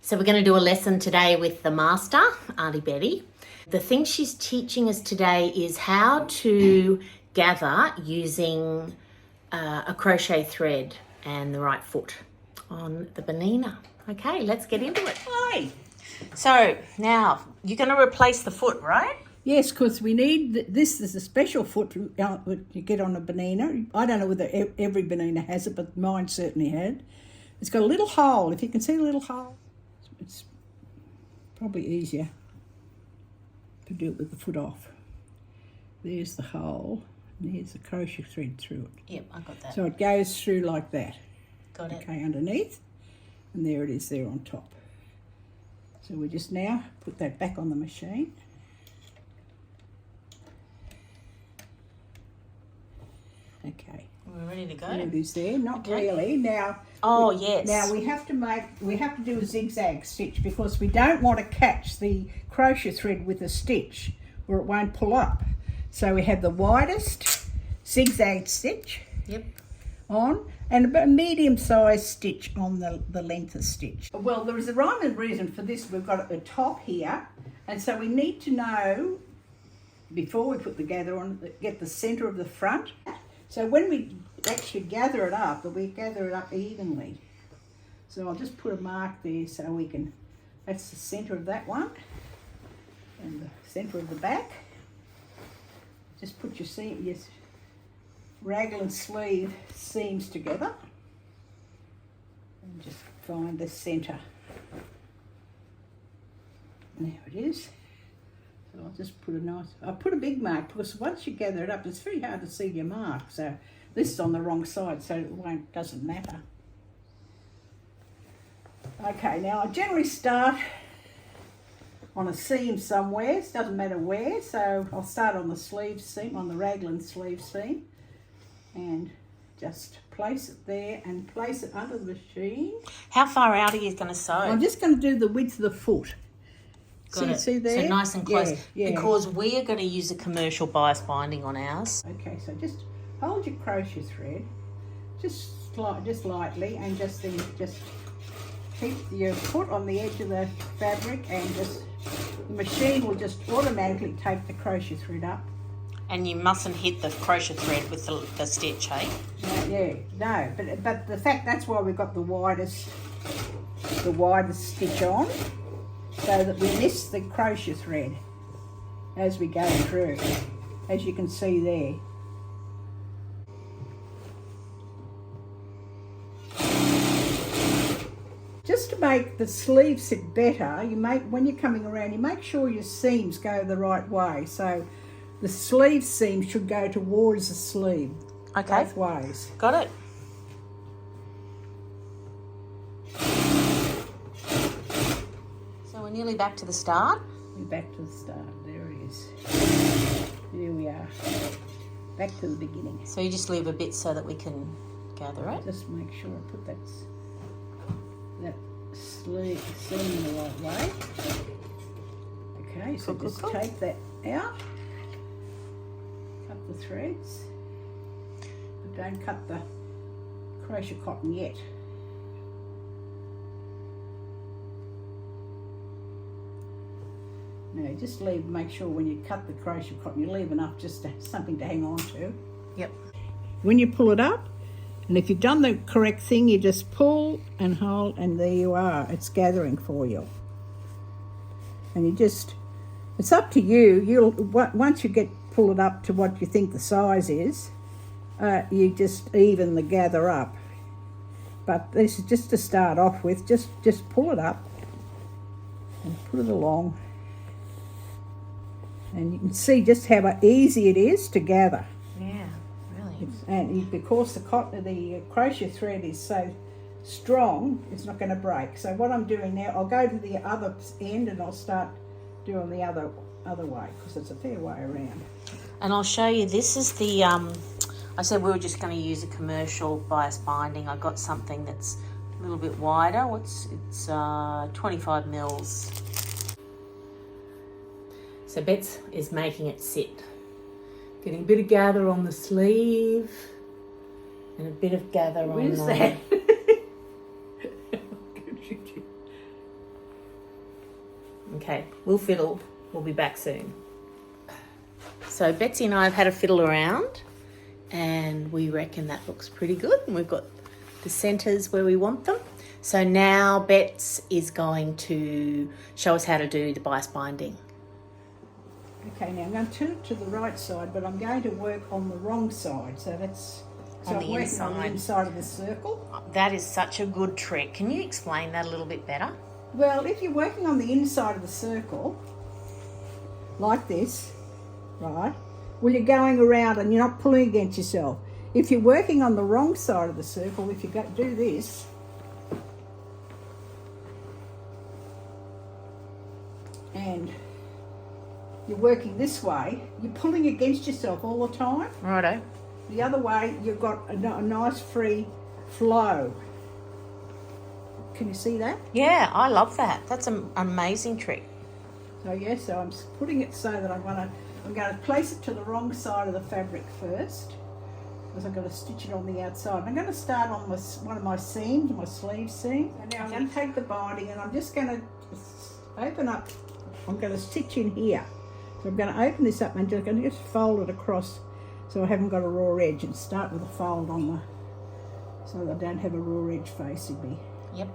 So we're going to do a lesson today with the master, Aunty Betty. The thing she's teaching us today is how to gather using a crochet thread and the right foot on the banana. Okay, let's get into it. Hi. So now you're going to replace the foot, right? Yes, because we need, this is a special foot you get on a banana. I don't know whether every banana has it, but mine certainly had. It's got a little hole. If you can see the little hole, it's probably easier to do it with the foot off. There's the hole, and there's the crochet thread through it. Yep, I got that. So it goes through like that. Got it. Okay, underneath, and there it is there on top. So we just now put that back on the machine. Okay. We're ready to go. There it is there. Not Okay. really. Now. Oh, yes. Now we have to do a zigzag stitch because we don't want to catch the crochet thread with a stitch or it won't pull up. So we have the widest zigzag stitch. Yep. On and a medium-sized stitch on the length of stitch. Well, there is a rhyme and reason for this. We've got a top here, and so we need to know before we put the gather on, get the centre of the front. So when we actually gather it up, we gather it up evenly. So I'll just put a mark there so we can, that's the centre of that one and the centre of the back. Just put your seam, yes, raglan sleeve seams together and just find the centre. There it is. So I'll just put I'll put a big mark because once you gather it up, it's very hard to see your mark. So this is on the wrong side, so it doesn't matter. Okay, now I generally start on a seam somewhere. It doesn't matter where. So I'll start on the sleeve seam, on the raglan sleeve seam, and just place it there and place it under the machine. How far out are you going to sew? I'm just going to do the width of the foot. Got it. See there? So nice and close. Yeah. Because we are going to use a commercial bias binding on ours. Okay, so just hold your crochet thread, just lightly, and just keep your foot on the edge of the fabric, and the machine will just automatically take the crochet thread up. And you mustn't hit the crochet thread with the stitch, eh? No, but the fact that's why we've got the widest stitch on, so that we miss the crochet thread as we go through, as you can see there. Just to make the sleeve sit better, when you're coming around, you make sure your seams go the right way. So the sleeve seam should go towards the sleeve, Okay. both ways. Got it. So we're nearly back to the start. We're back to the start. There it is. Here we are. Back to the beginning. So you just leave a bit so that we can gather it. Just make sure I put that sleeve seam in the right way. Okay, so just take that out. Cut the threads. But don't cut the crochet cotton yet. No, just make sure when you cut the crochet cotton, you leave enough just something to hang on to. Yep. When you pull it up, and if you've done the correct thing, you just pull and hold, and there you are. It's gathering for you. And it's up to you. Once you pull it up to what you think the size is, you just even the gather up. But this is just to start off with. Just pull it up and put it along. And you can see just how easy it is to gather. Yeah, really. And because the crochet thread is so strong, it's not going to break. So what I'm doing now, I'll go to the other end and I'll start doing the other way because it's a fair way around. And I'll show you, this is the, I said we were just going to use a commercial bias binding. I got something that's a little bit wider. It's 25 mils. So Bets is making it sit. Getting a bit of gather on the sleeve and a bit of gather on Where's the... that? We'll fiddle. We'll be back soon. So Betsy and I have had a fiddle around and we reckon that looks pretty good. And we've got the centres where we want them. So now Bets is going to show us how to do the bias binding. Okay, now I'm going to turn it to the right side, but I'm going to work on the wrong side. So that's On the I'm working inside. on the inside of the circle. That is such a good trick. Can you explain that a little bit better? Well, if you're working on the inside of the circle, like this, right, well, you're going around and you're not pulling against yourself. If you're working on the wrong side of the circle, if you do this, and you're working this way, you're pulling against yourself all the time. Righto. The other way, you've got a nice free flow. Can you see that? Yeah, I love that. That's an amazing trick. So yeah, so I'm putting it so that I'm going to place it to the wrong side of the fabric first, because I'm going to stitch it on the outside. I'm going to start on one of my seams, my sleeve seam. And now I'm going to take the binding and I'm just going to open up. I'm going to stitch in here. So I'm going to open this up and I'm going to just fold it across so I haven't got a raw edge, and start with a fold on so that I don't have a raw edge facing me. Yep.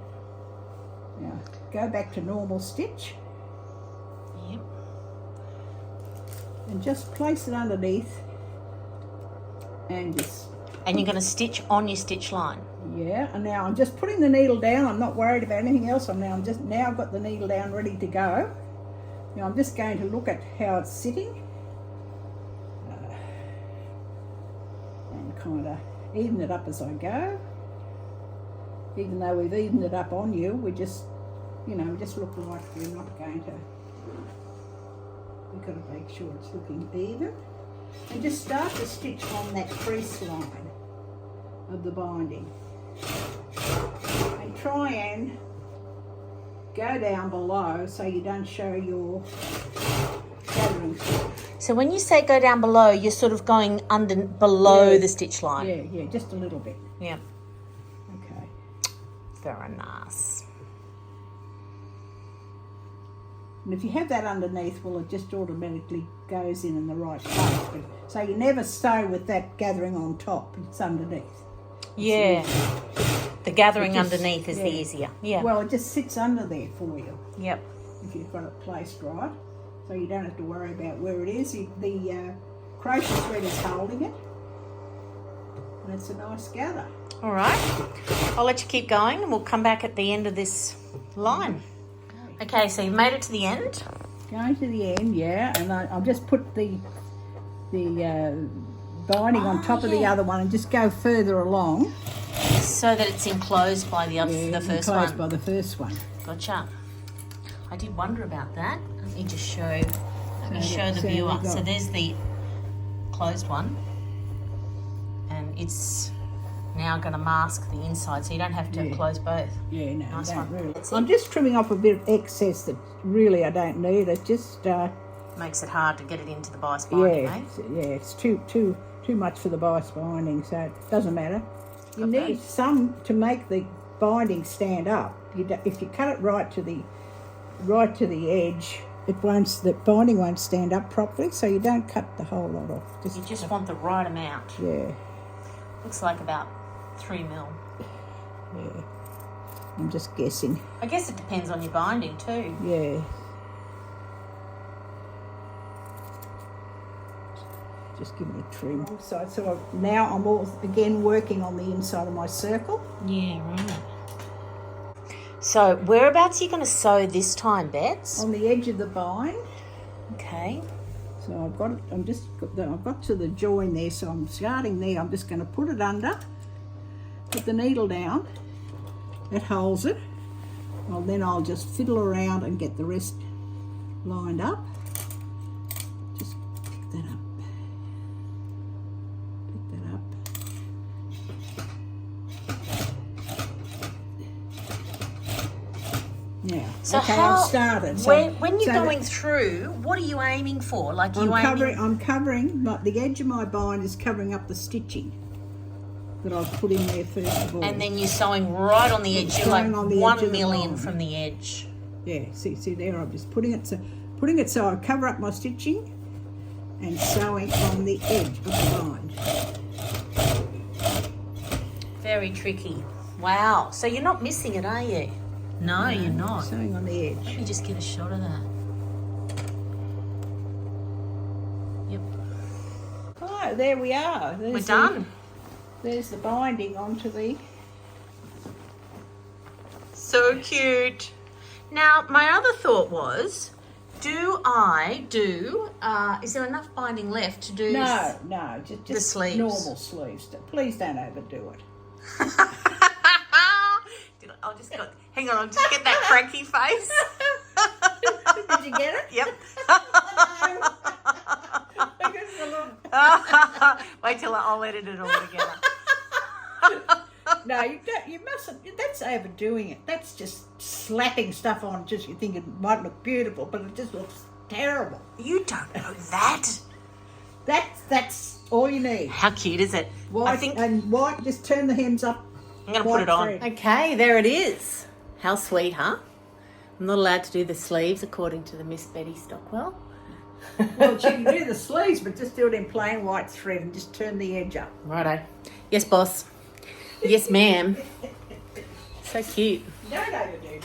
Now go back to normal stitch. Yep. And just place it underneath and just... And you're going to stitch on your stitch line. Yeah, and now I'm just putting the needle down. I'm not worried about anything else. Now I've got the needle down ready to go. Now I'm just going to look at how it's sitting. And kind of even it up as I go. Even though we've evened it up on you, we just look like we're not going to... We've got to make sure it's looking even. And just start to stitch on that crease line of the binding. And try and go down below so you don't show your gathering. So when you say go down below, you're sort of going below the stitch line. Yeah, just a little bit. Yeah. Okay. Very nice. And if you have that underneath, well, it just automatically goes in the right place. So you never sew with that gathering on top, it's underneath. Yeah. The gathering underneath is the easier. Yeah. Well, it just sits under there for you. Yep. If you've got it placed right. So you don't have to worry about where it is. The crochet thread is holding it. And it's a nice gather. All right. I'll let you keep going and we'll come back at the end of this line. Okay, so you've made it to the end. Going to the end, yeah, and I'll just put the binding on top of the other one and just go further along. So that it's enclosed by the first one. Enclosed by the first one. Gotcha. I did wonder about that. Let me just show the viewer. So there's the closed one, and it's now going to mask the inside, so you don't have to close both. Yeah, no, nice don't one. really. I'm just trimming off a bit of excess that really I don't need. It just makes it hard to get it into the bias binding, eh? It's too much for the bias binding, so it doesn't matter. You need some to make the binding stand up. If you cut it right to the edge, the binding won't stand up properly, so you don't cut the whole lot off. You just want the right amount. Yeah. Looks like about 3 mil. Yeah. I'm just guessing. I guess it depends on your binding too. Yeah. Just give me a trim. So now I'm again working on the inside of my circle. Yeah, right. So whereabouts are you going to sew this time, Bets? On the edge of the bind. Okay. So I've got to the join there, so I'm starting there. I'm just going to put it under, put the needle down, it holds it. Well, then I'll just fiddle around and get the rest lined up. Just pick that up. Yeah. So okay, how, I've started. When you're going through, what are you aiming for? Like I'm covering, but the edge of my bind is covering up the stitching that I've put in there first of all. And then you're sewing right on the edge. You're like 1 million from the edge. Yeah, see there, I'm just putting it so putting it so I cover up my stitching and sewing on the edge of the bind. Very tricky. Wow. So you're not missing it, are you? No, you're not. Sewing on the Let edge. me just get a shot of that. Yep. Oh, there we are. We're done. There's the binding onto the... So cute. Now, my other thought was, is there enough binding left to do No, just the sleeves? Normal sleeves. Please don't overdo it. Hang on, I'll just get that cranky face. Did you get it? Yep. Wait till I'll edit it all together. No, you don't. You mustn't. That's overdoing it. That's just slapping stuff on. Just you think it might look beautiful, but it just looks terrible. You don't know that. That's all you need. How cute is it? White and white. Just turn the hems up. I'm going to put it on. Thread. Okay, there it is. How sweet, huh? I'm not allowed to do the sleeves according to the Miss Betty Stockwell. Well, you can do the sleeves, but just do it in plain white thread and just turn the edge up. Righto. Yes, boss. Yes, ma'am. So cute. Don't overdo it.